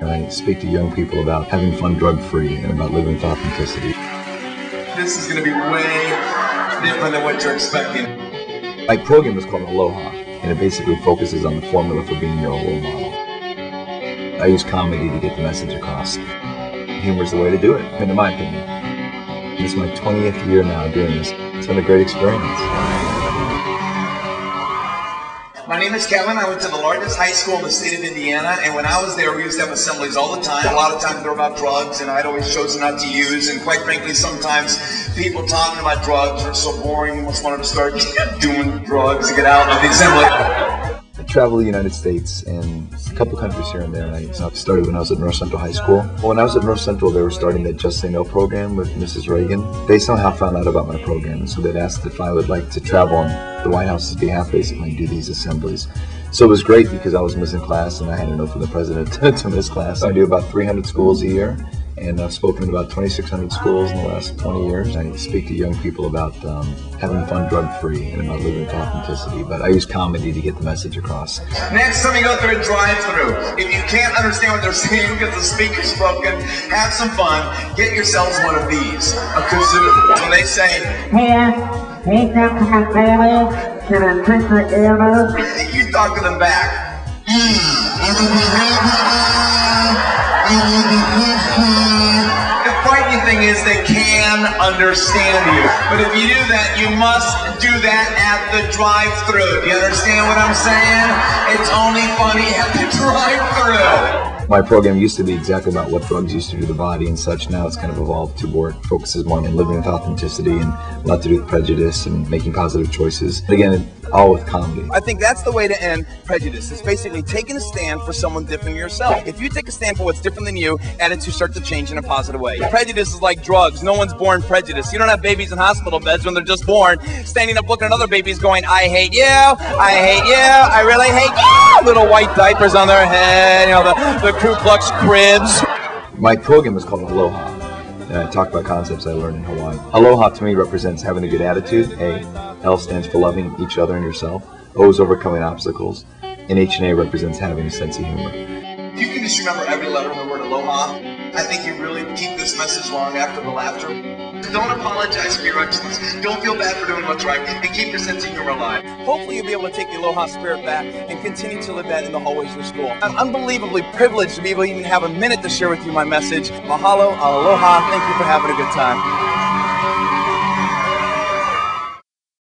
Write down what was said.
And I speak to young people about having fun drug-free and about living with authenticity. This is going to be way different than what you're expecting. My program is called Aloha, and it basically focuses on the formula for being your own role model. I use comedy to get the message across. Humor is the way to do it, in my opinion. This is my 20th year now doing this. It's been a great experience. My name is Kevin. I went to the largest high school in the state of Indiana, and when I was there, we used to have assemblies all the time. A lot of times they were about drugs, and I'd always chosen not to use, and quite frankly, sometimes people talking about drugs are so boring, you almost wanted to start doing drugs to get out of the assembly. I travel the United States and a couple countries here and there, and I started when I was at North Central High School. When I was at North Central, they were starting the Just Say No program with Mrs. Reagan. They somehow found out about my program, and so they'd asked if I would like to travel on the White House's behalf, basically, and do these assemblies. So it was great because I was missing class, and I had to know from the president to miss class. I do about 300 schools a year, and I've spoken to about 2,600 schools in the last 20 years. I speak to young people about having fun drug-free and about living with authenticity, but I use comedy to get the message across. Next time you go through a drive-through, if you can't understand what they're saying because the speaker's broken, have some fun. Get yourselves one of these, a kazoo. When they say, Welcome to McDonald's, can I take your order? You talk to them back. The frightening thing is they can understand you. But if you do that, you must do that at the drive-thru. Do you understand what I'm saying? It's only funny at the drive-thru. My program used to be exactly about what drugs used to do to the body and such. Now it's kind of evolved to where it focuses more on living with authenticity and a lot to do with prejudice and making positive choices. But again, all with comedy. I think that's the way to end prejudice. It's basically taking a stand for someone different than yourself. If you take a stand for what's different than you, attitudes start to change in a positive way. Prejudice is like drugs. No one's born prejudiced. You don't have babies in hospital beds when they're just born, standing up looking at other babies going, I hate you, I hate you, I really hate you. Little white diapers on their head, you know, the Ku Klux cribs. My program is called Aloha, and I talk about concepts I learned in Hawaii. Aloha to me represents having a good attitude. L stands for loving each other and yourself. O is overcoming obstacles. And H and A represents having a sense of humor. If you can just remember every letter of the word aloha, I think you really keep this message long after the laughter. Don't apologize for your excellence. Don't feel bad for doing what's right. And keep your sense of humor alive. Hopefully you'll be able to take the Aloha spirit back and continue to live that in the hallways of your school. I'm unbelievably privileged to be able to even have a minute to share with you my message. Mahalo, aloha, thank you for having a good time.